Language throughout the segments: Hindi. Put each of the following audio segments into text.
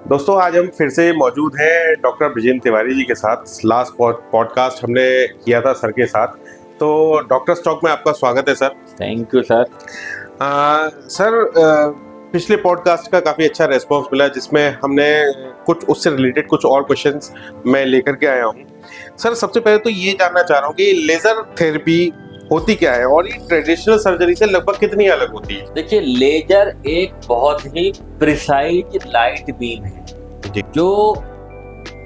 दोस्तों आज हम फिर से मौजूद हैं डॉक्टर ब्रिजेंद्र तिवारी जी के साथ। लास्ट पॉडकास्ट हमने किया था सर के साथ, तो डॉक्टर स्टॉक में आपका स्वागत है sir. Thank you sir. Sir पिछले पॉडकास्ट का काफ़ी अच्छा रेस्पॉन्स मिला, जिसमें हमने कुछ उससे रिलेटेड कुछ और क्वेश्चंस मैं लेकर के आया हूँ। सर सबसे पहले तो ये जानना चाह रहा हूँ कि लेज़र थेरेपी होती क्या है और ये ट्रेडिशनल सर्जरी से लगभग कितनी अलग होती है? देखिए, लेजर एक बहुत ही प्रिसाइज लाइट बीम है जो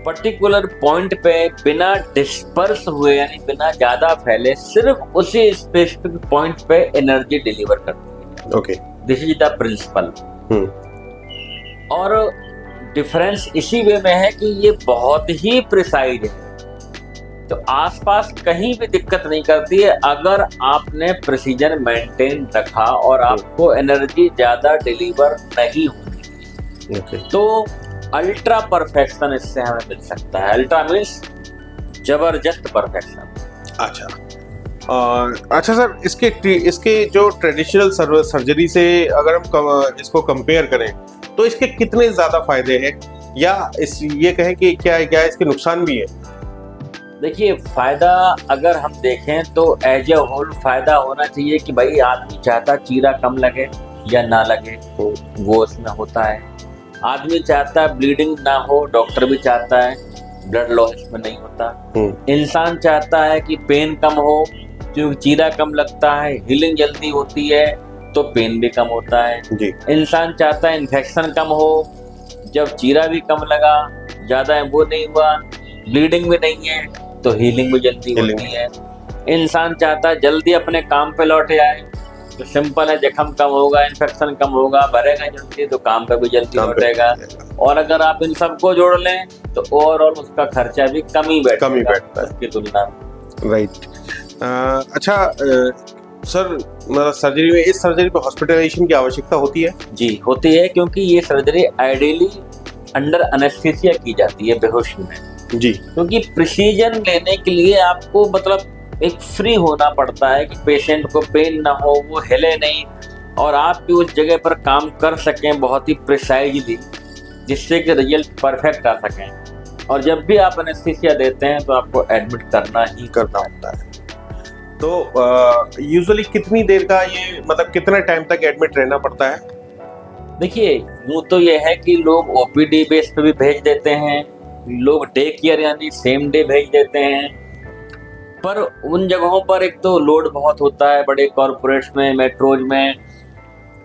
पर्टिकुलर पॉइंट पे बिना डिस्पर्स हुए यानी बिना ज्यादा फैले सिर्फ उसी स्पेसिफिक पॉइंट पे एनर्जी डिलीवर करती है। Okay, this is the principle. और डिफरेंस इसी वे में है कि ये बहुत ही प्रिसाइज है, तो आसपास कहीं भी दिक्कत नहीं करती है अगर आपने प्रिसीजन मेंटेन रखा और आपको एनर्जी ज्यादा डिलीवर नहीं होगी। तो अल्ट्रा परफेक्शन इससे हमें मिल सकता है। अल्ट्रा मीन्स जबरदस्त परफेक्शन। अच्छा सर, इसके जो ट्रेडिशनल सर्जरी से अगर हम इसको कंपेयर करें तो इसके कितने ज़्यादा फायदे हैं, या ये कहें कि क्या इसके नुकसान भी है? देखिए, फायदा अगर हम देखें तो एज ए होल फायदा होना चाहिए कि भाई आदमी चाहता चीरा कम लगे या ना लगे, वो उसमें होता है। आदमी चाहता है ब्लीडिंग ना हो, डॉक्टर भी चाहता है ब्लड लॉस इसमें नहीं होता। इंसान चाहता है कि पेन कम हो, क्योंकि चीरा कम लगता है, हीलिंग जल्दी होती है तो पेन भी कम होता है। इंसान चाहता है इन्फेक्शन कम हो, जब चीरा भी कम लगा, ज्यादा वो नहीं हुआ, ब्लीडिंग भी नहीं है तो हीलिंग भी जल्दी होती है। इंसान चाहता है जल्दी अपने काम पे लौट जाए, तो सिंपल है, जख्म कम होगा, इन्फेक्शन कम होगा, भरेगा जल्दी तो काम पे भी जल्दी लौटेगा। और अगर आप इन सबको जोड़ लें तो ओवरऑल उसका खर्चा भी कम ही बैठता है उसकी तुलना में। राइट। अच्छा सर, सर्जरी में इस सर्जरी में हॉस्पिटलाइजेशन की आवश्यकता होती है? जी होती है, क्योंकि ये सर्जरी आइडियली अंडर एनेस्थीसिया की जाती है, बेहोशी में जी। क्योंकि प्रिसीजन लेने के लिए आपको मतलब एक फ्री होना पड़ता है कि पेशेंट को पेन ना हो, वो हिले नहीं, और आप भी उस जगह पर काम कर सकें बहुत ही प्रिसाइजली, जिससे कि रिजल्ट परफेक्ट आ सकें। और जब भी आप एनेस्थीसिया देते हैं तो आपको एडमिट करना होता है। तो यूजुअली कितनी देर का ये मतलब कितने टाइम तक एडमिट रहना पड़ता है? देखिए, यूँ तो ये है कि लोग ओपीडी बेस पे भी भेज देते हैं, लोग डे केयर यानी सेम डे भेज देते हैं, पर उन जगहों पर एक तो लोड बहुत होता है, बड़े कॉर्पोरेट्स में, मेट्रोज में,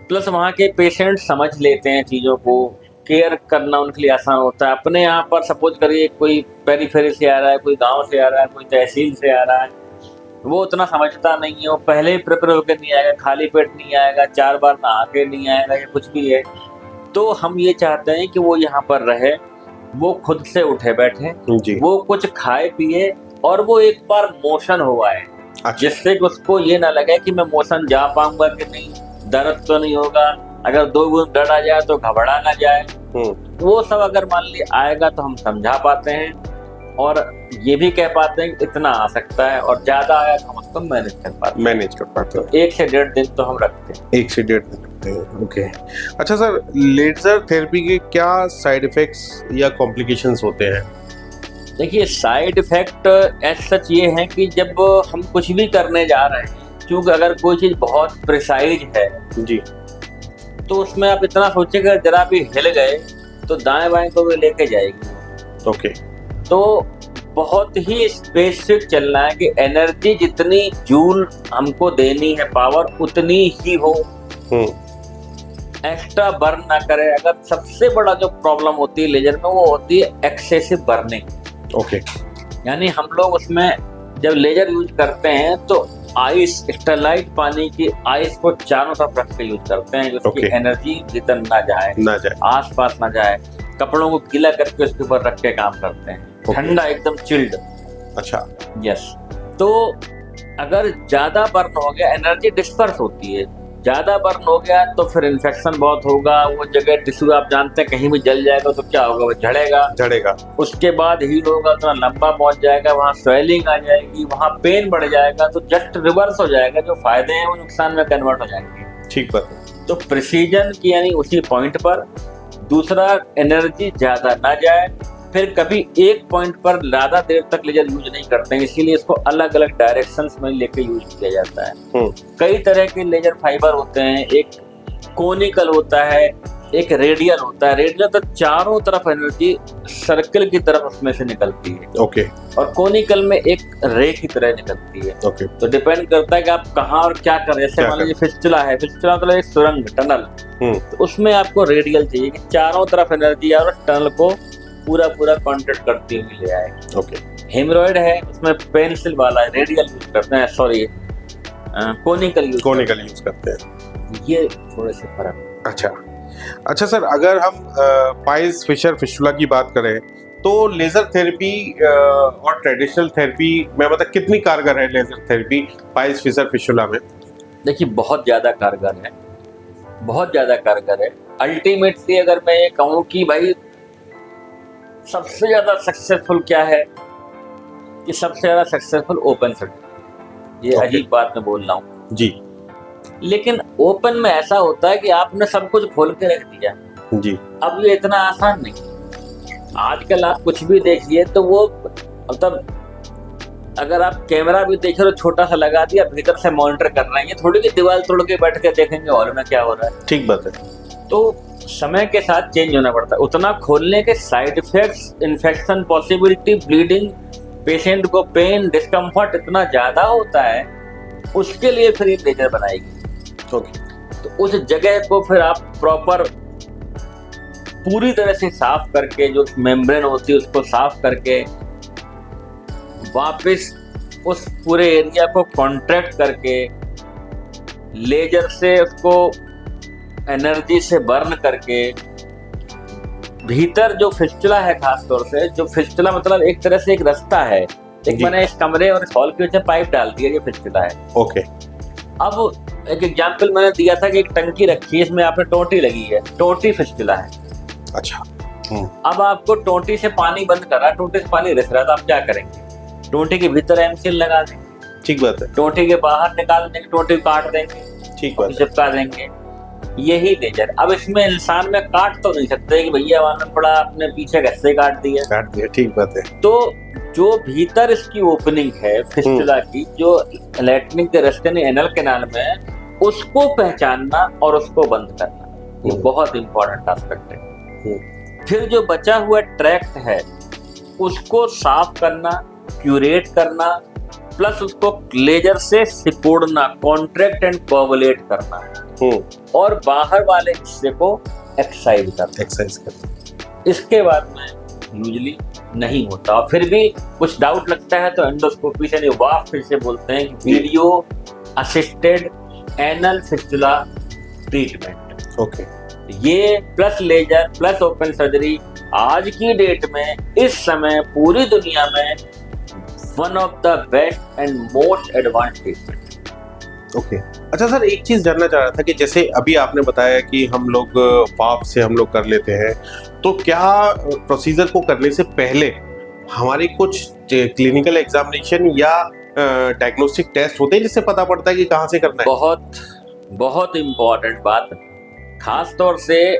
प्लस वहाँ के पेशेंट समझ लेते हैं चीज़ों को, केयर करना उनके लिए आसान होता है। अपने यहाँ पर सपोज करिए कोई पेरीफेरी से आ रहा है, कोई गांव से आ रहा है, कोई तहसील से आ रहा है, वो उतना समझता नहीं है, वो पहले ही प्रिपेयर होकर नहीं आएगा, खाली पेट नहीं आएगा, 4 बार नहा के नहीं आएगा, या कुछ भी है। तो हम ये चाहते हैं कि वो यहाँ पर रहे, वो खुद से उठे बैठे, वो कुछ खाए पिए, और वो एक बार मोशन हुआ है। जिससे कि उसको ये ना लगे कि मैं मोशन जा पाऊंगा कि नहीं, दर्द तो नहीं होगा, अगर 2 बूंद ब्लड आ जाए तो घबरा ना जाए। वो सब अगर मान ली आएगा तो हम समझा पाते हैं और ये भी कह पाते हैं कि इतना आ सकता है, और ज्यादा आया तो हम उसको मैनेज कर पाते हैं। 1 से 1.5 दिन तो हम रखते हैं। 1 से 1.5 दिन रखते हैं। ओके। अच्छा सर, लेजर थेरेपी के क्या साइड इफेक्ट्स या कॉम्प्लिकेशंस होते हैं? देखिए, साइड इफेक्ट एज सच ये है कि जब हम कुछ भी करने जा रहे हैं, क्योंकि अगर कोई चीज बहुत प्रिसाइज है जी, तो उसमें आप इतना सोचेगा जरा भी हिल गए तो दाएं बाएं को भी लेके जाएगी। ओके। तो बहुत ही स्पेसिफिक चलना है कि एनर्जी जितनी जूल हमको देनी है, पावर उतनी ही हो, एक्स्ट्रा बर्न ना करे। अगर सबसे बड़ा जो प्रॉब्लम होती है लेजर में, वो होती है एक्सेसिव बर्निंग। ओके। यानी हम लोग उसमें जब लेजर यूज करते हैं तो आइस, स्टेरलाइट पानी की आइस को चारों तरफ रख के यूज करते हैं, जिसकी एनर्जी भीतर ना जाए, आस पास ना जाए। कपड़ों को गीला करके उसके ऊपर रख के काम करते हैं, ठंडा एकदम चिल्ड। अच्छा, यस। तो अगर ज्यादा बर्न हो गया, एनर्जी डिस्पर्स होती है, ज्यादा बर्न हो गया तो फिर इन्फेक्शन बहुत होगा। वो जगह टिश्यू आप जानते हैं कहीं भी जल जाएगा तो क्या होगा, वो झड़ेगा। उसके बाद हील होगा तो लंबा पहुंच जाएगा, वहाँ स्वेलिंग आ जाएगी, वहाँ पेन बढ़ जाएगा, तो जस्ट रिवर्स हो जाएगा। जो फायदे हैं वो नुकसान में कन्वर्ट हो जाएंगे। ठीक बात है। तो प्रिसीजन की यानी उसी पॉइंट पर दूसरा एनर्जी ज्यादा ना जाए, फिर कभी एक पॉइंट पर ज्यादा देर तक लेजर यूज नहीं करते हैं, इसीलिए इसको अलग अलग डायरेक्शंस में लेके यूज किया जाता है। कई तरह के लेजर फाइबर होते हैं, एक कोनिकल होता है, एक रेडियल होता है। रेडियल तो चारों तरफ एनर्जी सर्कल की तरफ उसमें से निकलती है, ओके, और कोनिकल में एक रे की तरह निकलती है। ओके, तो डिपेंड करता है कि आप कहाँ और क्या कर रहे हैं। जैसे मान लीजिए फिस्टुला है, फिस्टुला मतलब एक सुरंग, टनल, तो उसमें आपको रेडियल चाहिए कि चारों तरफ एनर्जी और टनल को पूरा पूरा कॉन्ट्रैक्ट करती हुई ले आए। ओके। हेमरॉइड है, उसमें पेंसिल वाला रेडियल यूज करते हैं, सॉरी कोनिकल यूज करते हैं। ये थोड़े से फर्क। अच्छा सर, अगर हम पाइस फिशर फिस्टुला की बात करें तो लेजर थेरेपी और ट्रेडिशनल थेरेपी में मतलब कितनी कारगर है laser therapy piles fissure fistula में? देखिए बहुत ज्यादा कारगर है, बहुत ज्यादा कारगर है। अल्टीमेटली अगर मैं ये कहूँ कि भाई सबसे ज्यादा सक्सेसफुल क्या है, कि सबसे ज्यादा सक्सेसफुल ओपन सर्जरी। ये अजीब बात मैं बोल रहा हूँ जी, लेकिन ओपन में ऐसा होता है कि आपने सब कुछ खोल के रख दिया जी। अब ये इतना आसान नहीं। आजकल आप कुछ भी देखिए तो वो मतलब अगर आप कैमरा भी देखे तो छोटा सा लगा दिया, भीतर से मॉनिटर कर रहे हैं। ये थोड़ी की दीवार तोड़ के बैठ के देखेंगे हॉल में क्या हो रहा है। ठीक बात है। तो समय के साथ चेंज होना पड़ता है। उतना खोलने के side effects, infection possibility, bleeding, patient को पेन, डिस्कम्फर्ट इतना ज्यादा होता है, उसके लिए फिर ये लेजर बनाएगी। ओके। तो उस जगह को फिर आप प्रॉपर पूरी तरह से साफ करके, जो मेम्ब्रेन होती है उसको साफ करके, वापस उस पूरे एरिया को कॉन्ट्रैक्ट करके, लेजर से उसको एनर्जी से बर्न करके, भीतर जो फिस्टुला है, खास तौर से जो फिस्टुला मतलब एक तरह से एक रास्ता है, एक मैंने इस कमरे और इस हॉल के बीच पाइप डाल दिया, ये फिस्टुला है। ओके। अब एक एग्जांपल मैंने दिया था कि एक टंकी रखी है, इसमें आपने टोटी लगी है, टोटी फिस्टुला है। अच्छा। अब आपको टोटी से पानी बंद कर रहा है, टोटी से पानी रिस रहा है, तो आप क्या करेंगे? टोटी के भीतर एमसील लगा देंगे। ठीक बात है। टोटी के बाहर निकाल देंगे, टोटी काट देंगे, ठीक बात है, चिपका देंगे। यही लेजर। अब इसमें इंसान में काट तो नहीं सकते कि भैया मालूम पड़ा आपने पीछे कैसे काट दिया। ठीक बात है। तो जो भीतर इसकी ओपनिंग है फिस्टुला की, जो लैट्रिन के रास्ते ने एनल कैनाल में, उसको पहचानना और उसको बंद करना, ये बहुत इंपॉर्टेंट एस्पेक्ट है। फिर जो बचा हुआ ट्रैक्ट है उसको साफ करना, क्यूरेट करना, प्लस उसको लेजर से सिकोड़ना, कॉन्ट्रैक्ट एंड कोवलेट करना, और बाहर वाले हिस्से को एक्सरसाइज करना। इसके बाद में यूजली नहीं होता। और फिर भी कुछ डाउट लगता है तो एंडोस्कोपी से, वाफ फिर से बोलते हैं, video assisted anal fistula treatment. Okay. ये plus laser plus open surgery आज की डेट में, इस समय पूरी दुनिया में one of the best and most advance treatment. Okay. अच्छा सर, एक चीज जानना चाह रहा था कि जैसे अभी आपने बताया कि हम लोग वाफ से हम लोग कर लेते हैं, तो क्या प्रोसीजर को करने से पहले हमारी कुछ क्लिनिकल एग्जामिनेशन या डायग्नोस्टिक टेस्ट होते हैं जिससे पता पड़ता है कि कहाँ से करना है? बहुत बहुत इम्पोर्टेंट बात, खास तौर से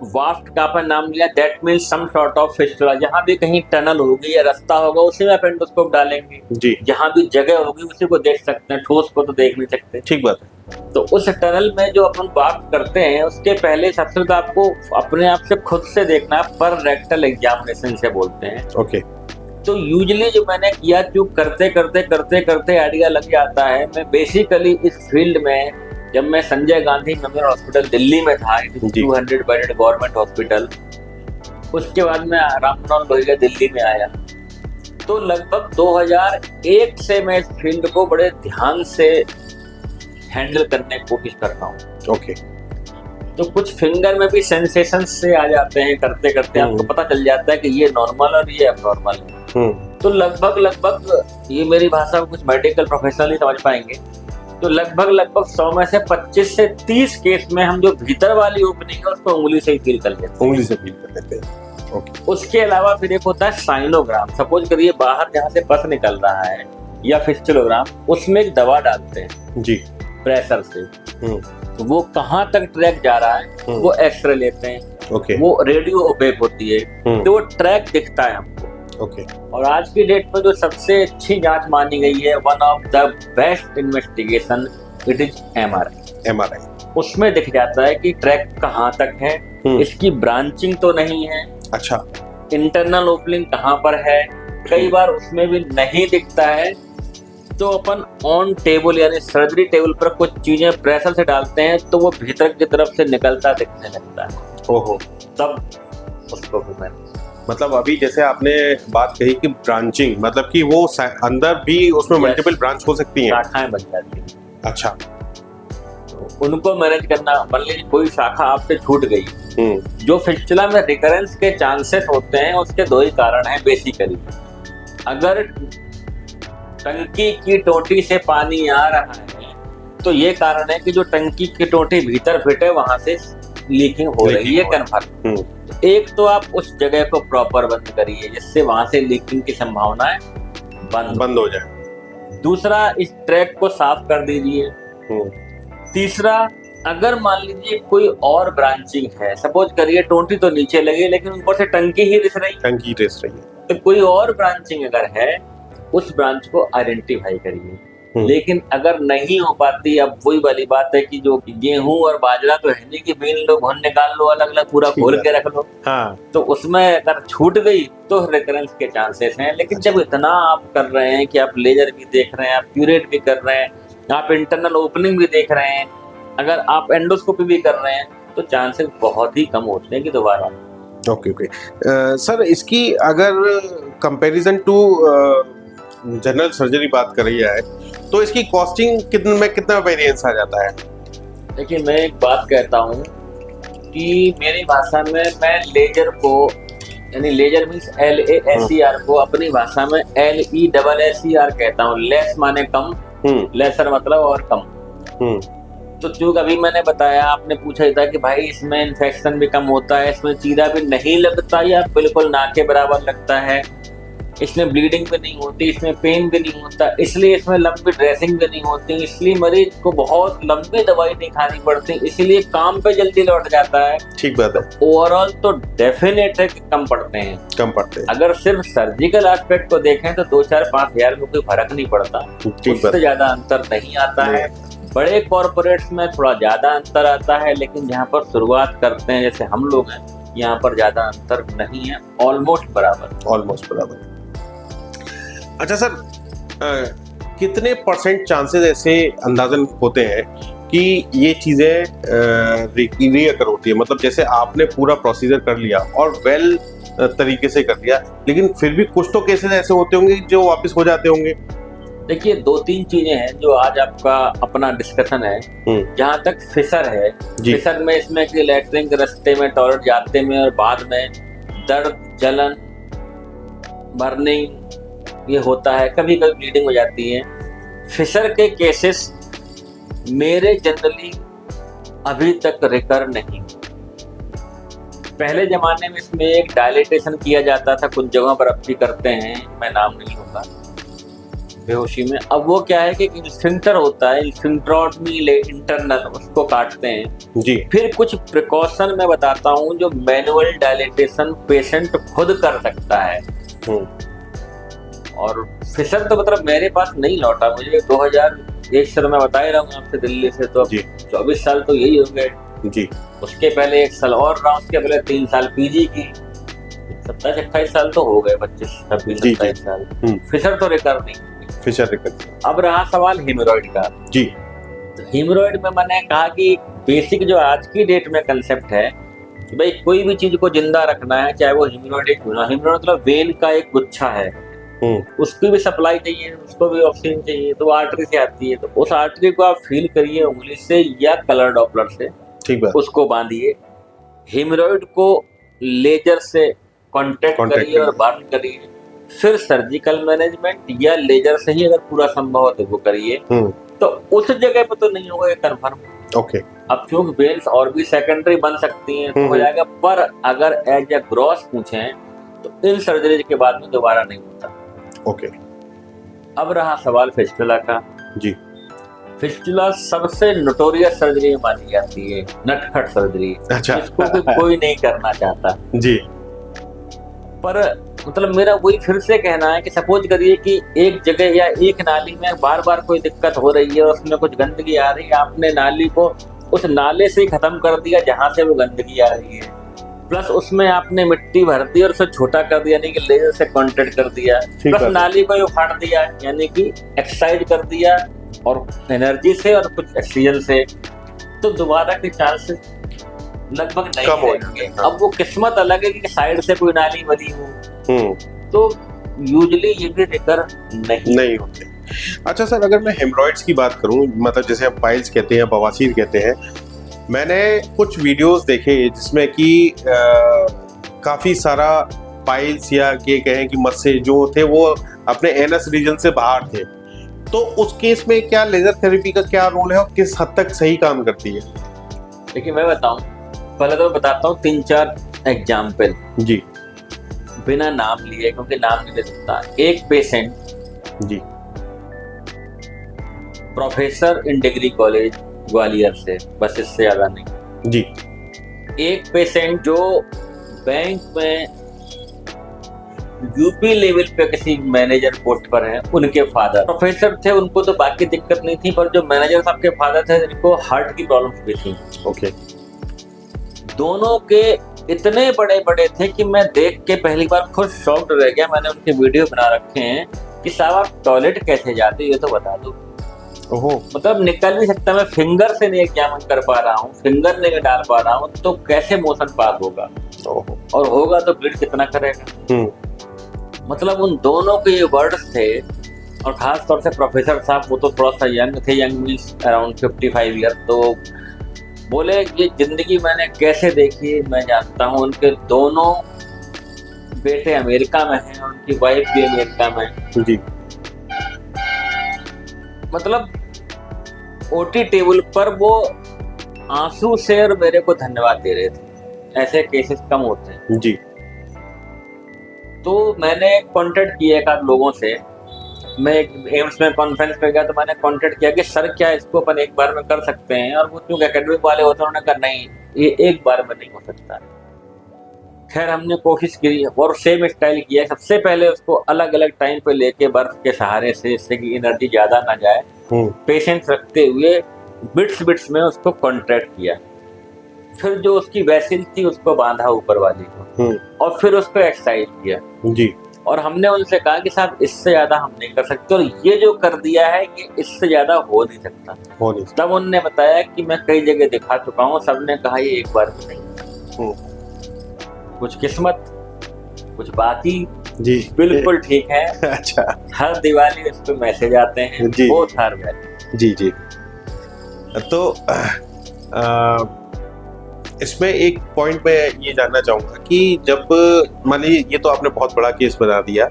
वाफ्ट का आपने नाम लिया, that means some sort of fistula. जहाँ भी कहीं टनल होगी या रास्ता होगा उसी में आप एंडोस्कोप डालेंगे जी। जहाँ भी जगह होगी उसी को देख सकते हैं, ठोस को तो देख नहीं सकते। ठीक बात है। तो उस टनल में जो अपन वाफ्ट करते हैं उसके पहले सबसे तो आपको अपने आप से खुद से देखना है, पर रेक्टल एग्जामिनेशन से बोलते हैं। ओके। तो यूजली जो मैंने किया, जो करते करते करते करते आइडिया लग जाता है। मैं बेसिकली इस फील्ड में, जब मैं संजय गांधी मेमोरियल हॉस्पिटल दिल्ली में था, 200 बेडेड गवर्नमेंट हॉस्पिटल, उसके बाद मैं राम मनोहर लोहिया दिल्ली में आया, तो लगभग 2001 से मैं इस फील्ड को बड़े ध्यान से हैंडल करने की कोशिश कर रहा हूँ। ओके। तो कुछ फिंगर में भी सेंसेशन से आ जाते हैं, करते करते आपको पता चल जाता है कि ये नॉर्मल और ये एबनॉर्मल है। तो लगभग ये मेरी भाषा में कुछ मेडिकल प्रोफेशनल ही समझ पाएंगे, तो लगभग 100 में से 25 से 30 केस में हम जो भीतर वाली ओपनिंग है उसको उंगली से ही फील कर लेते हैं। उंगली से फील कर लेते हैं। ओके। उसके अलावा फिर एक होता है साइनोग्राम। सपोज करिए बाहर जहाँ से पस निकल रहा है, या फिस्टुलोग्राम, उसमें एक दवा डालते हैं जी, प्रेशर से। तो वो कहाँ तक ट्रैक जा रहा है वो एक्सरे लेते हैं। ओके वो रेडियो ओपेक होती है, तो वो ट्रैक दिखता है हमको। ओके। और आज की डेट में जो सबसे अच्छी जांच मानी गई है, one of the best investigation, it is MRI। उसमें दिख जाता है कि ट्रैक कहाँ तक है, इसकी ब्रांचिंग तो नहीं है, अच्छा, इंटरनल ओपनिंग कहाँ पर है। कई बार उसमें भी नहीं दिखता है, तो अपन ऑन टेबल यानी सर्जरी टेबल पर कुछ चीजें प्रेशर से डालते हैं, तो वो भीतर की तरफ से निकलता दिखने लगता है। ओहो, तब उसको भी मैं मतलब अभी जैसे आपने बात कही कि ब्रांचिंग, मतलब कि वो अंदर भी उसमें मल्टीपल ब्रांच हो सकती हैं, शाखाएं बन जाती हैं। अच्छा, तो उनको मैनेज करना, मान लीजिए कोई शाखा आपसे छूट गई, जो फिस्टुला में रिकरेंस के चांसेस होते हैं, उसके दो ही कारण हैं बेसिकली। अगर टंकी की टोटी से पानी आ रहा है, तो ये कारण है कि जो टंकी की टोटी भीतर फिट है वहां से लीकिंग हो रही है, कन्फर्म। एक तो आप उस जगह को प्रॉपर बंद करिए जिससे वहां से लीकिंग की संभावनाएं बंद हो जाए। दूसरा, इस ट्रैक को साफ कर दीजिए। तीसरा, अगर मान लीजिए कोई और ब्रांचिंग है, सपोज करिए टोटी तो नीचे लगी लेकिन ऊपर से टंकी ही रिस रही है, तो कोई और ब्रांचिंग अगर है, उस ब्रांच को आइडेंटिफाई करिए। लेकिन अगर नहीं हो पाती, अब वही वाली बात है कि जो गेहूं और बाजरा तो है नहीं कि बीन लो, घुन निकाल लो, अलग अलग पूरा खोल के रख लो, तो उसमें अगर छूट गई तो रिकरेंस के चांसेस हैं। लेकिन जब इतना आप कर रहे हैं कि आप लेजर भी देख रहे हैं, आप क्यूरेट भी कर रहे हैं, आप इंटरनल ओपनिंग भी देख रहे हैं, अगर आप एंडोस्कोपी भी कर रहे हैं, तो चांसेस बहुत ही कम होते हैं कि दोबारा। ओके। सर, इसकी अगर कंपैरिजन टू जनरल सर्जरी बात कर रही है, तो इसकी कॉस्टिंग कितना वेरिएंस आ जाता है? देखिए, मैं एक बात कहता हूँ कि मेरी भाषा में मैं लेजर को, यानी लेजर मीन्स LASER को अपनी भाषा में LESSER कहता हूँ। लेस माने कम, लेसर मतलब और कम। तो जो अभी मैंने बताया, आपने पूछा था कि भाई इसमें इन्फेक्शन भी कम होता है, इसमें चीरा भी नहीं लगता या बिल्कुल ना के बराबर लगता है, इसमें ब्लीडिंग भी नहीं होती, इसमें पेन भी नहीं होता, इसलिए इसमें लंबी ड्रेसिंग भी नहीं होती, इसलिए मरीज को बहुत लंबी दवाई नहीं खानी पड़ती, इसलिए काम पे जल्दी लौट जाता है। ठीक बात है। ओवरऑल तो डेफिनेट है कि कम पड़ते हैं। अगर सिर्फ सर्जिकल एस्पेक्ट को देखें तो 2-4-5 हजार में कोई फर्क नहीं पड़ता, उससे ज्यादा अंतर नहीं आता है। बड़े कॉर्पोरेट्स में थोड़ा ज्यादा अंतर आता है, लेकिन जहाँ पर शुरुआत करते हैं जैसे हम लोग हैं, यहाँ पर ज्यादा अंतर नहीं है, ऑलमोस्ट बराबर। अच्छा सर, कितने % चांसेस ऐसे अंदाजन होते हैं कि ये चीजें रिअकर होती है? मतलब जैसे आपने पूरा प्रोसीजर कर लिया और वेल तरीके से कर लिया, लेकिन फिर भी कुछ तो केसेस ऐसे होते होंगे जो वापस हो जाते होंगे। देखिए, 2-3 चीजें हैं जो आज आपका अपना डिस्कशन है। जहाँ तक फिशर है, फिशर में इसमें कि लैट्रिन के रास्ते में, टॉयलेट जाते में और बाद में दर्द, जलन, बर्निंग ये होता है, कभी कभी ब्लीडिंग हो जाती है। फिशर के केसेस मेरे जनरली अभी तक रिकर नहीं। पहले जमाने में इसमें एक डायलिटेशन किया जाता था, कुछ जगहों पर अब भी करते हैं, मैं नाम नहीं लूंगा, बेहोशी में। अब वो क्या है कि स्फिंक्टर होता है, स्फिंक्ट्रोटमी इंटरनल, उसको काटते हैं जी। फिर कुछ प्रिकॉशन मैं बताता हूँ जो मैनुअल डायलिटेशन पेशेंट खुद कर सकता है। और फिशर तो मतलब मेरे पास नहीं लौटा, मुझे 2001 से मैं बता ही रहा हूँ आपसे, दिल्ली से, तो 24 साल तो यही हो गए जी। उसके पहले 1 साल और रहा, उसके पहले 3 साल पीजी की, 27-28 साल तो हो गए, 25-26-27 साल। फिशर तो रिकर नहीं। अब रहा सवाल हीमोरॉइड का जी। तो हीमोरॉइड में मैंने कहा कि बेसिक जो आज की डेट में कंसेप्ट है कि भाई कोई भी चीज को जिंदा रखना है, चाहे वो हीमोरॉइड क्यों ना। हीमोरॉइड मतलब वेन का एक गुच्छा है, उसकी भी सप्लाई चाहिए, उसको भी ऑक्सीजन चाहिए, तो आर्टरी से आती है। तो उस आर्टरी को आप फील करिए उंगली से या कलर डॉपलर से, ठीक है, उसको बांधिए। हीमोरॉइड को लेजर से कांटेक्ट करिए और बर्न करिए। फिर सर्जिकल मैनेजमेंट या लेजर से ही अगर पूरा संभव हो तो वो करिए। तो उस जगह पे तो नहीं होगा ये कंफर्म। ओके। अब क्योंकि वेन्स और भी सेकेंडरी बन सकती हैं तो हो जाएगा, पर अगर एज ए ग्रॉस पूछें तो इन सर्जरी के बाद में दोबारा नहीं होता। ओके। अब रहा सवाल फिस्टुला का जी। फिस्टुला सबसे नोटोरियस सर्जरी मानी जाती है, नटखट सर्जरी, अच्छा। जिसको कोई नहीं करना चाहता जी। पर मतलब मेरा वही फिर से कहना है कि सपोज करिए कि एक जगह या एक नाली में बार बार कोई दिक्कत हो रही है, उसमें कुछ गंदगी आ रही है, आपने नाली को उस नाले से ही खत्म कर दिया जहां से वो गंदगी आ रही है, प्लस उसमें आपने मिट्टी भर दी और उसे छोटा कर दिया, यानी कि लेजर से कॉन्ट्रैक्ट कर दिया, प्लस नाली को उखाड़ दिया, यानी कि एक्सरसाइज कर दिया और एनर्जी से और कुछ ऑक्सीजन से, तो दोबारा के चांसेस लगभग नहीं रहेंगे। अब वो किस्मत अलग है कि साइड से कोई नाली बनी हो, तो यूजुअली ये भी रिकर नहीं होते। अच्छा सर, अगर मैं हेमरॉइड्स की बात करूं, मतलब जैसे आप पाइल्स कहते हैं, बवासीर कहते हैं, मैंने कुछ वीडियोस देखे जिसमें कि काफी सारा पाइल्स या ये कहें कि मस्से जो थे वो अपने एनस रीजन से बाहर थे, तो उस केस में क्या लेजर थेरेपी का क्या रोल है और किस हद तक सही काम करती है? देखिए मैं बताऊं, पहले तो बताता हूँ 3-4 एग्जाम्पल जी, बिना नाम लिए, क्योंकि नाम नहीं ले सकता। एक पेशेंट जी, professor in degree college Gwalior से, बस इससे ज्यादा नहीं जी। एक पेशेंट जो बैंक में यूपी लेवल पे किसी मैनेजर पोस्ट पर है, उनके फादर प्रोफेसर थे, उनको तो बाकी दिक्कत नहीं थी, पर जो मैनेजर साहब के फादर थे जिनको हार्ट की प्रॉब्लम भी थी। ओके। दोनों के इतने बड़े बड़े थे कि मैं देख के पहली बार खुद शॉक्ड रह गया। मैंने उनके वीडियो बना रखे हैं कि साहब आप टॉयलेट कैसे जाते ये तो बता दो। ओहो। मतलब निकल नहीं सकता, मैं फिंगर से नहीं एग्जामिन कर पा रहा हूँ, फिंगर नहीं डाल पा रहा हूँ, तो कैसे मोशन पास होगा? ओहो। और होगा तो ब्लीड कितना करेगा? मतलब उन दोनों के ये वर्ड्स थे, और खास तौर से प्रोफेसर साहब, वो तो थोड़ा सा यंग थे, यंग मीन्स अराउंड 55 ईयर, तो बोले ये जिंदगी मैंने कैसे देखी मैं जानता हूँ। उनके दोनों बेटे अमेरिका में हैं, उनकी वाइफ भी अमेरिका में है जी। मतलब ओटी टेबल पर वो आंसू से और मेरे को धन्यवाद दे रहे थे। ऐसे केसेस कम होते हैं जी। तो मैंने कांटेक्ट किया एक आध लोगों से, मैं एम्स में कॉन्फ्रेंस पे गया तो मैंने कांटेक्ट किया कि सर क्या इसको अपन एक बार में कर सकते हैं, और वो क्योंकि एकेडमिक वाले होते हैं, उन्होंने कहा नहीं ये एक बार में नहीं हो सकता। खैर हमने कोशिश की और सेम स्टाइल किया। सबसे पहले उसको अलग अलग टाइम पे लेके बर्फ के सहारे से, इससे कि एनर्जी ज्यादा ना जाए, पेशेंस रखते हुए बिट्स में उसको कॉन्ट्रैक्ट किया। फिर जो उसकी वेसिल थी उसको बांधा ऊपर वाली को, और फिर उसको एक्सरसाइज किया जी। और हमने उनसे कहा कि साहब इससे ज्यादा हम नहीं कर सकते, और ये जो कर दिया है ये इससे ज्यादा हो नहीं सकता। तब उन्होंने बताया कि मैं कई जगह दिखा चुका हूँ, सबने कहा ये एक बार में नहीं। कुछ किस्मत, कुछ बाकी जी, बिल्कुल ठीक है। अच्छा। हर दिवाली इस पे मैसेज आते हैं बोथ हर वैल्यू। जी जी। तो इसमें एक पॉइंट मैं ये जानना चाहूंगा कि जब मान लीजिए ये तो आपने बहुत बड़ा केस बना दिया,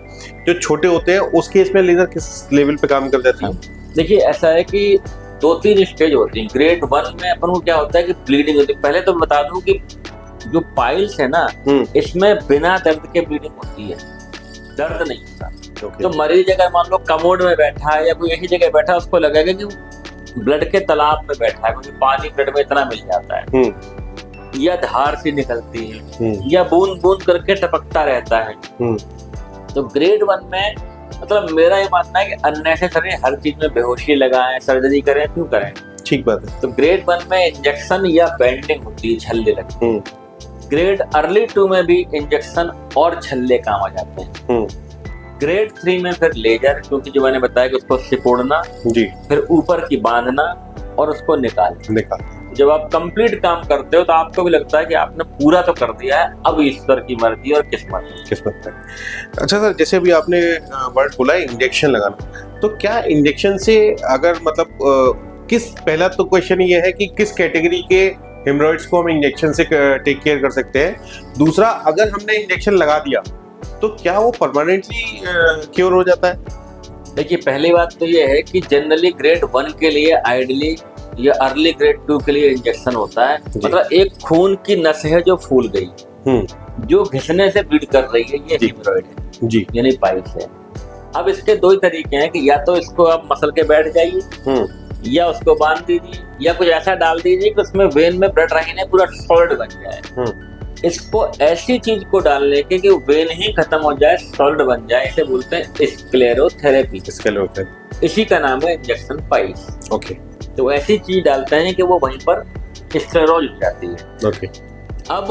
जो छोटे होते हैं उस केस में लेजर किस लेवल पे काम कर जाती है? देखिए ऐसा है कि 2-3 स्टेज होती है। ग्रेड 1 में अपन को क्या होता है कि ब्लीडिंग होती है। पहले तो बता दूं कि जो पाइल्स है ना, इसमें बिना दर्द के ब्लीडिंग होती है, दर्द नहीं होता। तो मरीज अगर मान लो कमोड में बैठा है या कोई ऐसी जगह बैठा है, उसको लगेगा कि ब्लड के तालाब में बैठा है, क्योंकि पानी ब्लड में इतना मिल जाता है, या धार से निकलती है, या बूंद बूंद करके टपकता रहता है। तो ग्रेड 1 में मतलब मेरा ये मानना है कि अननेसेसरी हर चीज में बेहोशी लगाएं, सर्जरी करें, क्यों करें? ठीक बात है। तो ग्रेड 1 में इंजेक्शन या बेंडिंग होती है, छल्ले लगते हैं। ग्रेड अर्ली 2 में भी इंजेक्शन और छल्ले काम आ जाते हैं। ग्रेड 3 में फिर लेजर, क्योंकि जो मैंने बताया कि उसको सिकोड़ना जी, फिर ऊपर की बांधना और उसको निकाल। जब आप कंप्लीट काम करते हो तो आपको भी लगता है कि आपने पूरा तो कर दिया है, अब ईश्वर की मर्जी और किस्मत है। अच्छा सर, जैसे अभी आपने वर्ड बोला है इंजेक्शन लगाना, तो क्या इंजेक्शन से अगर मतलब पहला तो क्वेश्चन ये है कि किस कैटेगरी के हेमरॉइड्स को हम इंजेक्शन से टेक केयर कर सकते हैं? दूसरा, अगर हमने इंजेक्शन लगा दिया तो क्या वो परमानेंटली क्योर हो जाता है? देखिए पहली बात तो ये है कि जनरली ग्रेड 1 के लिए आइडली या अर्ली ग्रेड 2 के लिए इंजेक्शन होता है। मतलब एक खून की नस है जो फूल गई, जो घिसने से ब्लीड कर रही है, ये हेमरॉइड है जी, यानी पाइल्स है। अब इसके दो ही तरीके हैं कि या तो इसको आप मसल के बैठ जाइए या उसको बांध दीजिए, या कुछ ऐसा डाल दीजिए कि उसमें वेन में ब्लड रहने पूरा सॉलिड बन जाए। इसको ऐसी चीज को डालने के कि वेन ही खत्म हो जाए, सॉलिड बन जाए, इसे बोलते हैं स्क्लेरोथेरेपी। इसी का नाम है इंजेक्शन पाइल्स। ओके। तो ऐसी चीज डालते हैं कि वो वहीं पर स्क्लेरोज हो जाती है। ओके। अब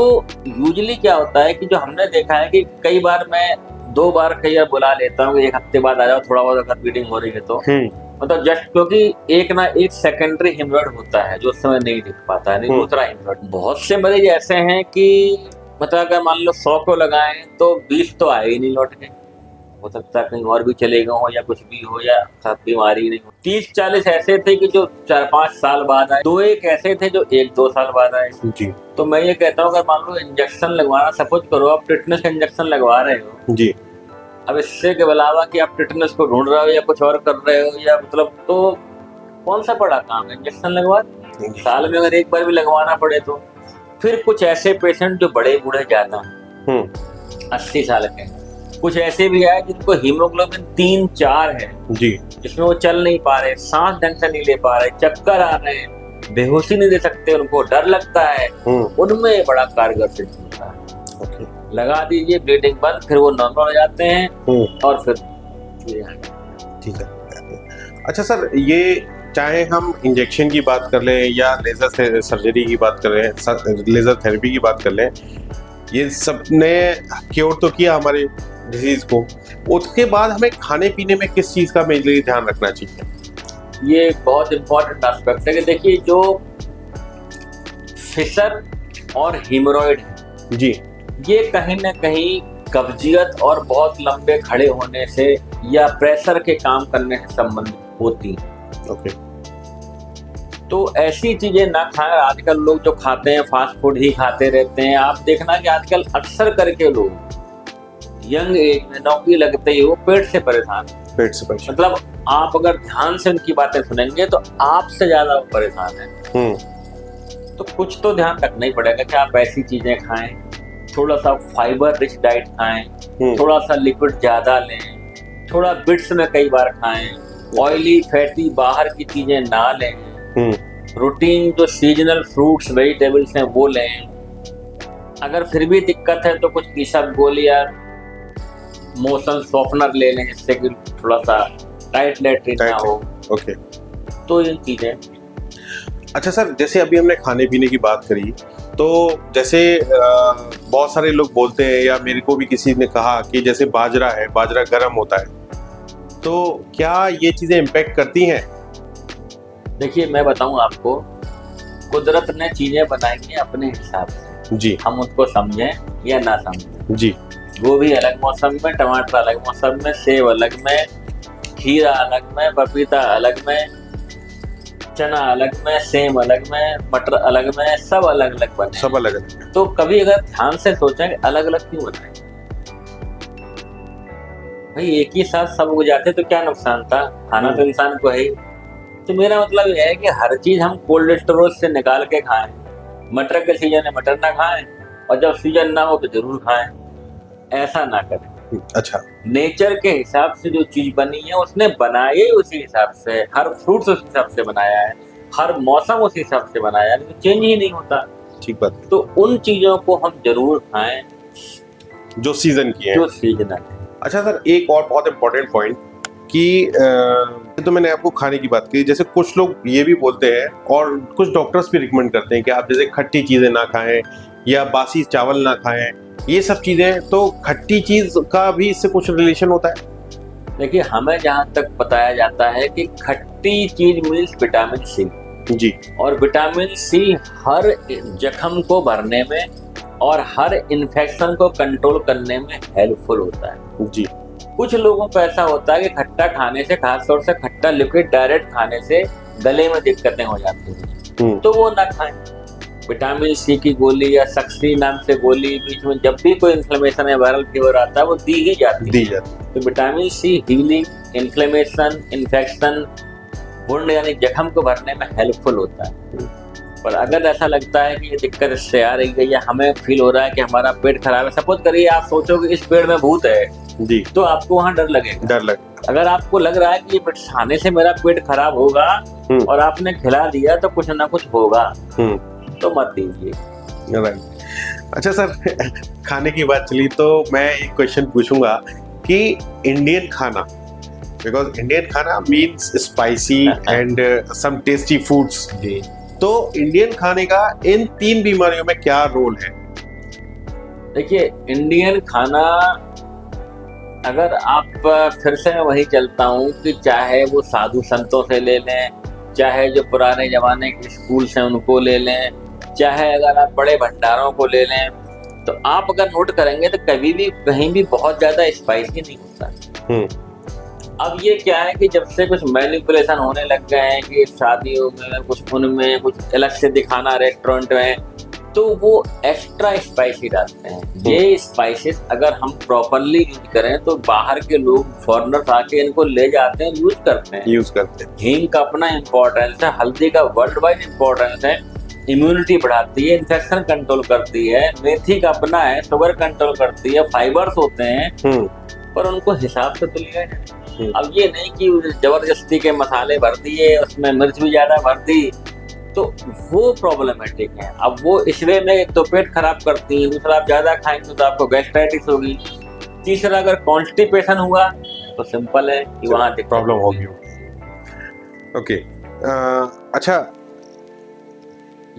यूजुअली क्या होता है कि जो हमने देखा है कि कई बार मैं 2 बार कई बार बुला लेता हूँ, 1 हफ्ते बाद आ जाओ, थोड़ा बहुत अगर ब्लीडिंग हो रही है तो मतलब जस्ट क्योंकि एक ना एक सेकेंडरी हिमोरेड होता है जो उस समय नहीं दिख पाता है, नहीं दूसरा हिमोरेड। बहुत से मरीज ऐसे हैं कि मतलब अगर मान लो 100 को लगाएं तो 20 तो आए ही नहीं लौट के, हो सकता है कहीं और भी चले गए हो या कुछ भी हो या सब बीमारी नहीं हो। 30-40 ऐसे थे कि जो 4-5 साल बाद आए, 2-1 ऐसे थे जो 1-2 साल बाद आए जी। तो मैं ये कहता हूँ अगर मान लो इंजेक्शन लगवाना, सपोज करो आप टिटनेस का इंजेक्शन लगवा रहे हो जी, अब इससे के अलावा कि आप टिटनेस को ढूंढ रहे हो या कुछ और कर रहे हो या मतलब, तो कौन सा बड़ा काम है इंजेक्शन लगवा, साल में अगर 1 बार भी लगवाना पड़े तो। फिर कुछ ऐसे पेशेंट जो बड़े बूढ़े ज्यादा 80 साल के, कुछ ऐसे भी आए जिनको हीमोग्लोबिन 3-4 है जी, जिसमें वो चल नहीं पा रहे, सांस ढंग से नहीं ले पा रहे, चक्कर आ रहे हैं, बेहोशी नहीं दे सकते, उनको डर लगता है, उनमें बड़ा कारगर सिद्ध होता है। लगा दीजिए, ब्लीडिंग बंद, फिर वो नॉर्मल हो जाते हैं और फिर ठीक है। अच्छा सर, ये चाहे हम इंजेक्शन की बात कर लें या लेजर सर्जरी की बात कर लें, लेजर थेरेपी की बात कर लें, ये सब ने क्योर तो किया हमारे डिजीज को, उसके बाद हमें खाने पीने में किस चीज का मेजरली ध्यान रखना चाहिए? ये बहुत इंपॉर्टेंट एस्पेक्ट है कि देखिए जो फिशर और हीमोरॉइड जी, ये कहीं ना कहीं कब्जियत और बहुत लंबे खड़े होने से या प्रेशर के काम करने से संबंधित होती हैं। ओके। तो ऐसी चीजें ना खाएं। आजकल लोग जो खाते हैं फास्ट फूड ही खाते रहते हैं। आप देखना कि आजकल अक्सर करके लोग यंग एज में नौकरी लगते ही वो पेट से परेशान, मतलब आप अगर ध्यान से उनकी बातें सुनेंगे तो आपसे ज्यादा वो परेशान है। तो कुछ तो ध्यान रखना ही पड़ेगा कि आप ऐसी चीजें खाएं, थोड़ा सा फाइबर रिच डाइट खाएं, थोड़ा सा लिक्विड ज्यादा लें, थोड़ा बिट्स में कई बार खाएं, ऑयली फैटी बाहर की चीजें ना लें, रूटीन जो सीजनल फ्रूट्स वेजिटेबल्स हैं वो लें। अगर फिर भी दिक्कत है तो कुछ ईसबगोल या मोशन सॉफ्टनर ले लें जिससे कि थोड़ा सा टाइट लेटरिन ना हो। ओके। तो ये चीजें। अच्छा सर, जैसे अभी हमने खाने पीने की बात करी, तो जैसे बहुत सारे लोग बोलते हैं या मेरे को भी किसी ने कहा कि जैसे बाजरा है, बाजरा गर्म होता है, तो क्या ये चीजें इम्पैक्ट करती हैं? देखिए मैं बताऊं आपको, कुदरत ने चीजें बनाई हैं अपने हिसाब से जी, हम उसको समझें या ना समझें जी। गोभी अलग मौसम में, टमाटर अलग मौसम में, सेब अलग में, खीरा अलग में, पपीता अलग में, चना अलग में, सेम अलग में, मटर अलग में, सब अलग अलग बने, सब अलग अलग। तो कभी अगर ध्यान से सोचें अलग अलग क्यों बनाए, भाई एक ही साथ सब उग जाते तो क्या नुकसान था, खाना तो इंसान को है ही। तो मेरा मतलब यह है कि हर चीज हम कोल्ड स्टोरेज से निकाल के खाएं, मटर के सीजन में मटर ना खाएं और जब सीजन ना हो तो जरूर खाएं, ऐसा ना करें। अच्छा, नेचर के हिसाब से जो चीज बनी है उसने बनाई उसी हिसाब से, हर फ्रूट्स उस हिसाब से बनाया है, हर मौसम उस हिसाब से बनाया है, तो चेंज ही नहीं होता। ठीक बात। तो उन चीजों को हम जरूर खाएं जो सीजन की है, जो सीजनल है। अच्छा सर, एक और बहुत इम्पोर्टेंट पॉइंट कि तो मैंने आपको खाने की बात की, जैसे कुछ लोग ये भी बोलते हैं और कुछ डॉक्टर्स भी रिकमेंड करते हैं कि आप जैसे खट्टी चीज़ें ना खाएं या बासी चावल ना खाएं, ये सब चीज़ें, तो खट्टी चीज़ का भी इससे कुछ रिलेशन होता है? देखिए हमें जहाँ तक बताया जाता है कि खट्टी चीज मीन्स विटामिन सी जी, और विटामिन सी हर जख्म को भरने में और हर इन्फेक्शन को कंट्रोल करने में हेल्पफुल होता है जी। कुछ लोगों को ऐसा होता है कि खट्टा खाने से, खासतौर से खट्टा लिक्विड डायरेक्ट खाने से गले में दिक्कतें हो जाती हैं, तो वो ना खाएं। विटामिन सी की गोली या सक्सी नाम से गोली बीच में जब भी कोई इन्फ्लेमेशन या वायरल फीवर आता है वो दी ही जाती है। तो vitamin C healing, inflammation, infection, wound यानी जख्म को भरने में हेल्पफुल होता है। पर अगर ऐसा लगता है कि ये दिक्कत इससे आ रही है या हमें फील हो रहा है कि हमारा पेट खराब है, सपोज करिए आप सोचो कि इस पेड़ में भूत है जी, तो आपको वहाँ डर लगेगा। अगर आपको लग रहा है कि ये खाने से मेरा पेट खराब होगा और आपने खिला दिया तो कुछ ना कुछ होगा, तो मत दीजिए। राइट। अच्छा सर, खाने की बात चली तो मैं एक क्वेश्चन पूछूंगा कि इंडियन खाना, बिकॉज इंडियन खाना means spicy and some tasty foods, जी, तो इंडियन खाने का इन 3 बीमारियों में क्या रोल है? देखिए इंडियन खाना, अगर आप फिर से मैं वही चलता हूँ कि चाहे वो साधु संतों से ले लें, चाहे जो पुराने जमाने के स्कूल हैं उनको ले लें, चाहे अगर आप बड़े भंडारों को ले लें, तो आप अगर नोट करेंगे तो कभी भी कहीं भी बहुत ज्यादा स्पाइसी नहीं होता। अब ये क्या है कि जब से कुछ मैनिपुलेशन होने लग गए हैं कि शादियों में कुछ उनमें कुछ अलग से दिखाना रेस्टोरेंट में, तो वो एक्स्ट्रा स्पाइसी डालते हैं। ये स्पाइसेस अगर हम प्रॉपरली यूज करें तो बाहर के लोग फॉरेनर्स आके इनको ले जाते हैं, यूज करते हैं। हींग का अपना इम्पोर्टेंस है, हल्दी का वर्ल्ड वाइड इम्पोर्टेंस है, इम्यूनिटी बढ़ाती है, इन्फेक्शन कंट्रोल करती है। मेथी का अपना है, शुगर कंट्रोल करती है, फाइबर्स होते हैं, पर उनको हिसाब से तो लिया जाए। अब ये नहीं कि जबरदस्ती के मसाले भर दिए, उसमें मिर्च भी ज्यादा भर दी, तो वो प्रॉब्लमेटिक है। अब वो इसलिए में एक तो पेट खराब करती है, दूसरा आप ज्यादा खाएंगे तो आपको गैस्ट्राइटिस होगी, तीसरा अगर कॉन्स्टिपेशन हुआ तो सिंपल है कि वहाँ प्रॉब्लम होगी। ओके, अच्छा,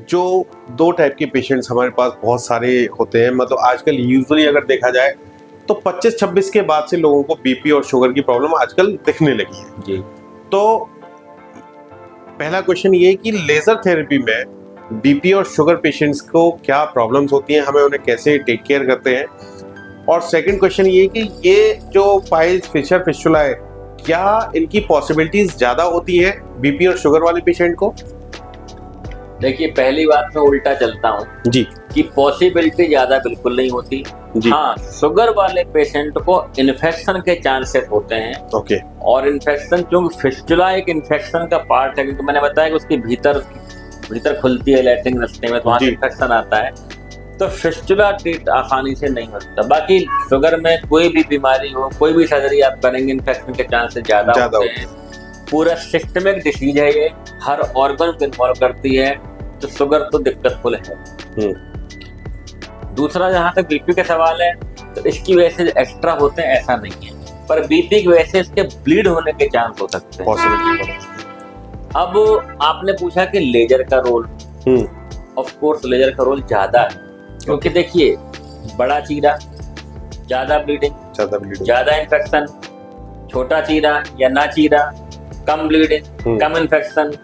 जो 2 टाइप के पेशेंट्स हमारे पास बहुत सारे होते हैं, मतलब आजकल यूजुअली अगर देखा जाए तो 25-26 के बाद से लोगों को बीपी और शुगर की प्रॉब्लम आजकल दिखने लगी है जी। तो पहला क्वेश्चन ये है कि लेजर थेरेपी में बीपी और शुगर पेशेंट्स को क्या प्रॉब्लम्स होती हैं, हमें उन्हें कैसे टेक केयर करते हैं, और सेकंड क्वेश्चन ये है कि ये जो पाइल्स, फिशर, फिस्टुला है, क्या इनकी पॉसिबिलिटीज ज्यादा होती है बीपी और शुगर वाले पेशेंट को? देखिए पहली बात मैं उल्टा चलता हूँ जी, कि पॉसिबिलिटी ज्यादा बिल्कुल नहीं होती जी। हाँ, शुगर वाले पेशेंट को इन्फेक्शन के चांसेस होते हैं। ओके। और इन्फेक्शन, क्योंकि फिस्टुला एक इन्फेक्शन का पार्ट है, क्योंकि मैंने बताया कि उसकी भीतर खुलती है लैट्रिन रास्ते में, तो वहाँ से इन्फेक्शन आता है, तो फिस्टुला ट्रीट आसानी से नहीं होता। बाकी शुगर में कोई भी बीमारी हो, कोई भी सर्जरी आप करेंगे, इन्फेक्शन के चांसेस ज्यादा होते हैं। पूरा सिस्टमिक डिसीज है ये, हर ऑर्गन को इन्वॉल्व करती है, तो शुगर तो दिक्कतफुल है। दूसरा, जहाँ तक बीपी का सवाल है, तो इसकी वजह से एक्स्ट्रा होते हैं ऐसा नहीं है, पर बीपी की वजह से इसके ब्लीड होने के चांस हो सकते हैं। अब आपने पूछा कि लेजर का रोल, ऑफ कोर्स लेजर का रोल ज्यादा है, क्योंकि देखिए बड़ा चीरा ज्यादा ब्लीडिंग, ज्यादा इन्फेक्शन, छोटा चीरा या ना चीरा कम ब्लीडिंग, कम इन्फेक्शन।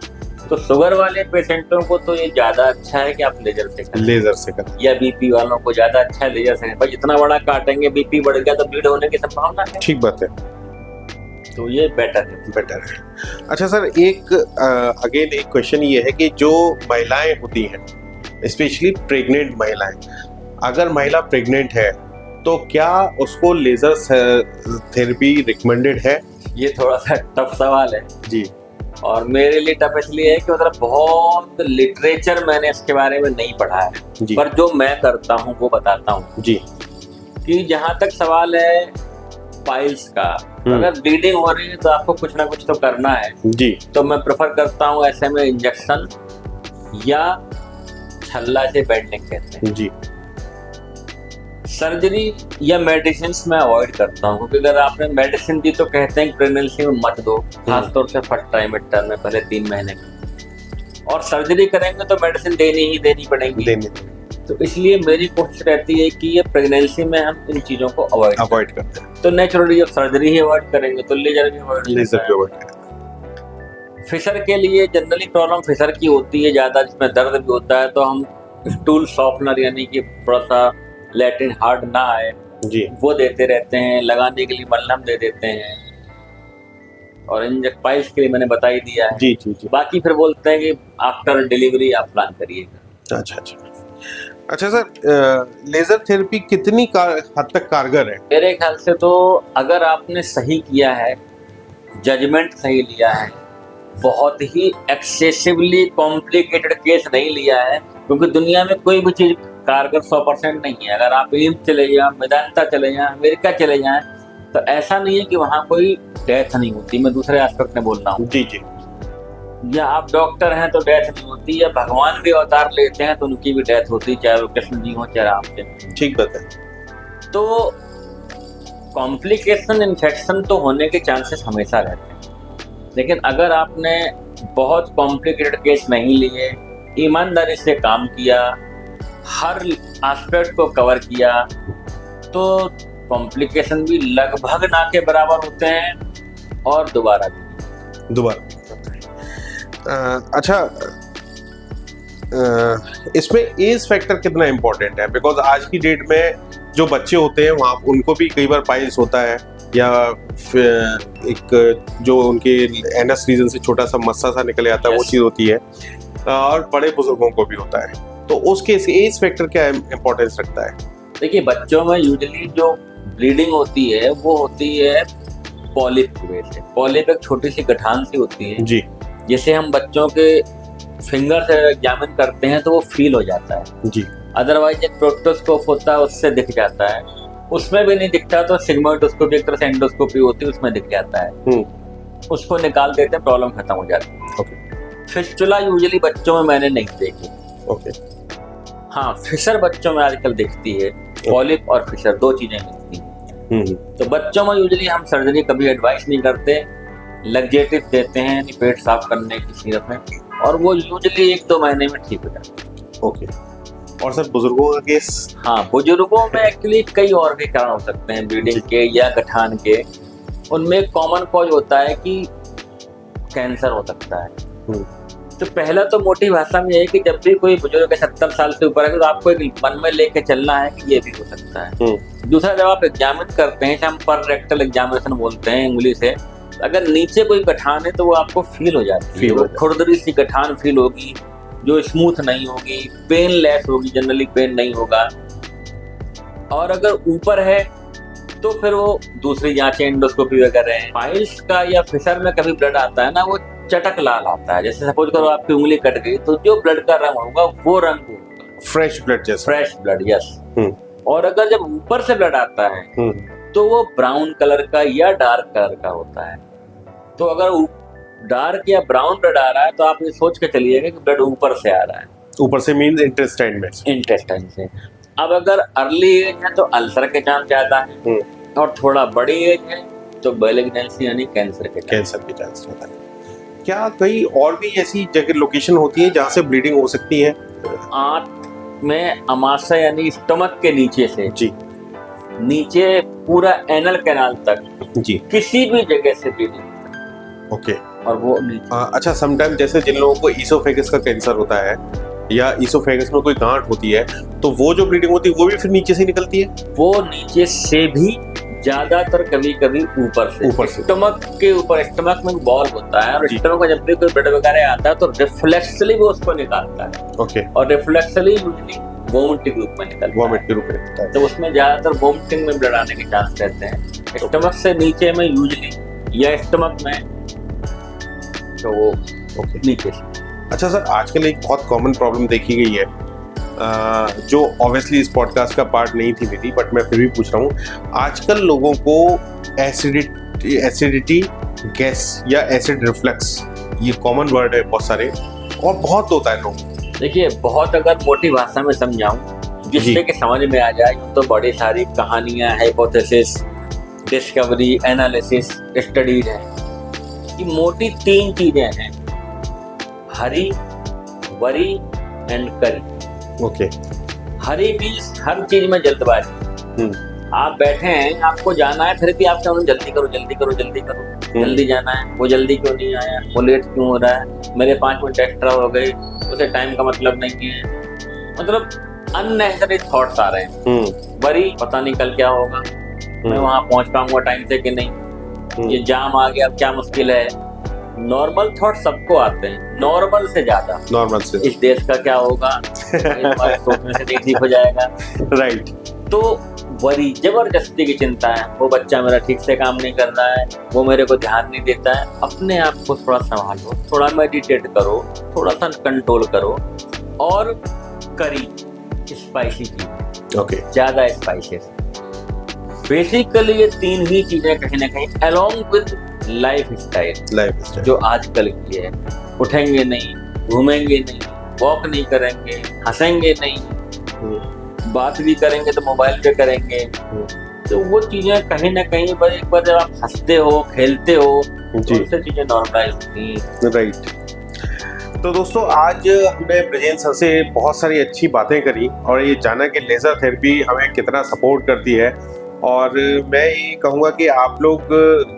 तो शुगर वाले पेशेंटों को तो ये ज्यादा अच्छा है कि आप लेजर से करें, या बीपी वालों को ज्यादा अच्छा है लेजर से। भाई जितना बड़ा काटेंगे, बीपी बढ़ गया तो ब्लीड होने की संभावना है। ठीक बात है, तो ये बेटर है। अच्छा सर, एक अगेन एक क्वेश्चन ये है कि जो महिलाएं होती हैं, स्पेशली प्रेग्नेंट महिलाएं, अगर महिला प्रेग्नेंट है तो क्या उसको लेजर थेरेपी रिकमेंडेड है? ये थोड़ा सा टफ सवाल है जी, और मेरे लिए टफ इसलिए है कि मतलब बहुत लिटरेचर मैंने इसके बारे में नहीं पढ़ा है, पर जो मैं करता हूँ वो बताता हूँ जी। कि जहाँ तक सवाल है पाइल्स का, अगर ब्लीडिंग हो रही है तो आपको कुछ ना कुछ तो करना है जी। तो मैं प्रेफर करता हूँ ऐसे में इंजेक्शन या छल्ला से बैंडिंग कहते हैं जी। सर्जरी या मेडिसिन मैं अवॉइड करता हूँ, क्योंकि अगर आपने मेडिसिन दी तो कहते हैं प्रेगनेंसी में मत दो, खासतौर से फर्स्ट ट्राइमेस्टर में पहले 3 महीने में, और सर्जरी करेंगे तो मेडिसिन देनी पड़ेगी। तो इसलिए मेरी कोशिश रहती है कि ये प्रेगनेंसी में हम इन चीजों को अवॉइड करते हैं। तो नेचुरली जब सर्जरी ही अवॉइड करेंगे तो लेजर भी अवॉइड करेंगे। फिशर के लिए जनरली प्रॉब्लम फिशर की होती है ज्यादा, जिसमें दर्द भी होता है, तो हम स्टूल सॉफ्टनर यानी कि थोड़ा सा लैट्रिन हार्ड ना आए जी, वो देते रहते हैं, लगाने के लिए मलहम दे देते हैं, और पाइल्स के लिए मैंने बता ही दिया है जी। बाकी फिर बोलते हैं कि आफ्टर डिलीवरी आप प्लान करिएगा। अच्छा सर, लेजर थेरेपी कितनी हद तक कारगर है? मेरे ख्याल से तो अगर आपने सही किया है, जजमेंट सही लिया है, बहुत ही एक्सेसिवली कॉम्प्लिकेटेड केस नहीं लिया है, क्योंकि दुनिया में कोई भी चीज कारगर 100% नहीं है। अगर आप एम्स चले जाएं, मेदांता चले जाएं, अमेरिका चले जाएं, तो ऐसा नहीं है कि वहाँ कोई डेथ नहीं होती, मैं दूसरे एस्पेक्ट में बोल रहा हूँ। जी जी। या आप डॉक्टर हैं तो डेथ नहीं होती, या भगवान भी अवतार लेते हैं तो उनकी भी डेथ होती, चाहे वो कृष्ण जी हो चाहे राम जी। ठीक बात है। तो कॉम्प्लिकेशन इन्फेक्शन तो होने के चांसेस हमेशा रहते हैं, लेकिन अगर आपने बहुत कॉम्प्लिकेटेड केस नहीं लिए, ईमानदारी से काम किया, हर एस्पेक्ट को कवर किया, तो कॉम्प्लिकेशन भी लगभग ना के बराबर होते हैं और दोबारा अच्छा, इसमें एज फैक्टर कितना इम्पोर्टेंट है? बिकॉज आज की डेट में जो बच्चे होते हैं वहाँ उनको भी कई बार पाइल्स होता है, या एक जो उनके एनस रीजन से छोटा सा मस्सा सा निकल आता है, वो चीज़ होती है, और बड़े बुजुर्गों को भी होता है। तो उस केस एज फैक्टर क्या इम्पोर्टेंस रखता है? देखिए, बच्चों में यूजुअली जो ब्लीडिंग होती है वो होती है पॉलिप की वजह से। पॉलिप एक छोटी सी गठान सी होती है जी। जिसे हम बच्चों के फिंगर से एग्जामिन करते हैं तो वो फील हो जाता है जी। अदरवाइज एक प्रोक्टोस्कोप होता है उससे दिख जाता है, उसमें भी नहीं दिखता तो सिग्मोइडोस्कोपी एक तरह से एंडोस्कोपी होती है उसमें दिख जाता है, उसको निकाल देते हैं, प्रॉब्लम खत्म हो जाती है। ओके। फिस्टुला यूजुअली बच्चों में मैंने नहीं देखी। ओके। हाँ, फिशर बच्चों में आजकल दिखती है, पॉलिप और फिशर दो चीजें मिलती हैं। तो बच्चों में यूजुअली हम सर्जरी कभी एडवाइस नहीं करते, लग्जेटिव देते हैं पेट साफ करने की सिरप में, और वो यूजुअली 1-2 महीने में ठीक हो जाता है। ओके। और सर बुजुर्गों का केस? हाँ, बुजुर्गों में एक्चुअली कई और भी कारण हो सकते हैं ब्लीडिंग के या गठान के। उनमें कॉमन कॉज होता है कि कैंसर हो सकता है। तो पहला तो मोटी भाषा में ये है कि जब भी कोई बुजुर्ग 70 साल से ऊपर है तो आपको एक मन में लेके चलना है कि ये भी हो सकता है। दूसरा, जब आप एग्जामिन करते हैं, हम पर रेक्टल एग्जामिनेशन बोलते हैं उंगली से, अगर नीचे कोई गठान है तो वो आपको फील हो जाती है, खुरदरी सी गठान फील होगी जो स्मूथ नहीं होगी, पेन लेस होगी, जनरली पेन नहीं होगा। और अगर ऊपर है तो फिर वो दूसरी जांचें एंडोस्कोपी वगैरह है। पाइल्स का या फिशर में कभी ब्लड आता है ना, वो चटक लाल आता है। जैसे सपोज करो आपकी उंगली कट गई तो जो ब्लड का रंग होगा वो रंग होगा फ्रेश ब्लड जैसा। Fresh blood, yes. और अगर जब ऊपर से ब्लड आता है तो वो ब्राउन कलर का या डार्क कलर का होता है। तो अगर डार्क या ब्राउन ब्लड आ रहा है तो आप ये सोच के चलिएगा कि ब्लड ऊपर से आ रहा है। ऊपर से मींस इंटेस्टाइन में, इंटेस्टाइन से। अब अगर अर्ली एज है तो अल्सर के चांस ज्यादा है, और थोड़ा बड़ी एज है तो मैलिग्नेंसी यानी कैंसर के चांस ज्यादा है। क्या कई और भी ऐसी जगह लोकेशन होती है जहाँ से ब्लीडिंग हो सकती है? आंत में अमाशय यानी स्टमक के नीचे से जी, नीचे पूरा एनल कैनाल तक जी, किसी भी जगह से ब्लीडिंग। ओके। और वो अच्छा, समटाइम जैसे जिन लोगों को ईसोफेगस का कैंसर होता है या ईसोफेगस में कोई गांठ होती है तो वो जो ब्लीडिंग होती है वो भी फिर नीचे से निकलती है? वो नीचे से भी ज्यादातर कभी कभी ऊपर से स्टमक के ऊपर। स्टमक में बॉल होता है और स्टमक में जब भी कोई ब्लड वगैरह आता है तो रिफ्लेक्सली वो उसको निकालता है। ओके। और रिफ्लेक्सली यूजुअली वोमिटिंग रूप में निकलता है। वोमिट के रूप में निकलता है। तो उसमें ज्यादातर वोमिटिंग में ब्लड आने के चांस रहते हैं। स्टमक से नीचे में यूजुअली या स्टमक में तो वो नीचे से। अच्छा सर, आजकल एक बहुत कॉमन प्रॉब्लम देखी गई है जो ऑब्वियसली इस पॉडकास्ट का पार्ट नहीं थी मेरी, बट मैं फिर भी पूछ रहा हूँ। आजकल लोगों को एसिडिटी, गैस या एसिड रिफ्लक्स, ये कॉमन वर्ड है बहुत सारे, और बहुत होता है लोग। देखिए, बहुत अगर मोटी भाषा में समझाऊं जिससे कि समझ में आ जाए, तो बड़ी सारी कहानियां, हाइपोथेसिस, डिस्कवरी, एनालिसिस, स्टडीज है कि मोटी 3 चीजें हैं: हरी, वरी एंड करी। ओके। हरी मीन्स हर चीज में जल्दबाजी। आप बैठे हैं, आपको जाना है, फिर भी आप कहते जल्दी करो जल्दी करो जल्दी करो, जल्दी जाना है, वो जल्दी क्यों नहीं आया, वो लेट क्यों हो रहा है, मेरे 5 मिनट एक्स्ट्रा हो गए, उसे टाइम का मतलब नहीं है। मतलब अननेसेसरी थॉट्स आ रहे हैं। वरी, पता नहीं कल क्या होगा, मैं वहां पहुंच पाऊंगा टाइम से कि नहीं, ये जाम आ गया, अब क्या मुश्किल है। नॉर्मल थॉट सबको आते हैं, नॉर्मल से ज्यादा। नॉर्मल से इस देश का क्या होगा, सोचने से नहीं ठीक हो जाएगा। राइट। तो वरी, जबरदस्ती की चिंता है, वो बच्चा मेरा ठीक से काम नहीं कर रहा है, वो मेरे को ध्यान नहीं देता है। अपने आप को थोड़ा संभालो, थोड़ा मेडिटेट करो, थोड़ा सा कंट्रोल करो। और करी, स्पाइसी चीज, ओके, ज्यादा स्पाइसेस। बेसिकली ये तीन ही चीजें कहीं ना कहीं अलोंग विद लाइफ स्टाइल जो आजकल की है। उठेंगे नहीं, घूमेंगे नहीं, वॉक नहीं करेंगे, हंसेंगे नहीं, बात भी करेंगे तो मोबाइल पे करेंगे। तो वो चीजें कहीं ना कहीं बस एक बार जब आप हंसते हो, खेलते हो, तो उससे चीजें नॉर्मलाइज होती हैं। राइट। तो दोस्तों आज हमने ब्रजेंद्र सर से बहुत सारी अच्छी बातें करी और ये जाना कि लेज़र थेरेपी हमें कितना सपोर्ट करती है। और मैं ये कहूँगा कि आप लोग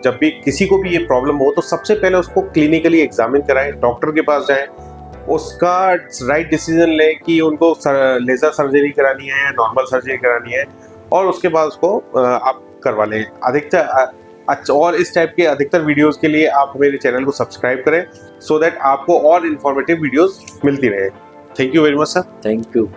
जब भी किसी को भी ये प्रॉब्लम हो तो सबसे पहले उसको क्लिनिकली एग्जामिन कराएं, डॉक्टर के पास जाएं, उसका राइट डिसीजन लें कि उनको लेज़र सर्जरी करानी है या नॉर्मल सर्जरी करानी है, और उसके बाद उसको आप करवा लें। अधिकतर अच्छा, और इस टाइप के अधिकतर वीडियोस के लिए आप मेरे चैनल को सब्सक्राइब करें सो दैट आपको और इन्फॉर्मेटिव वीडियोस मिलती रहे। Thank you very much sir. Thank you.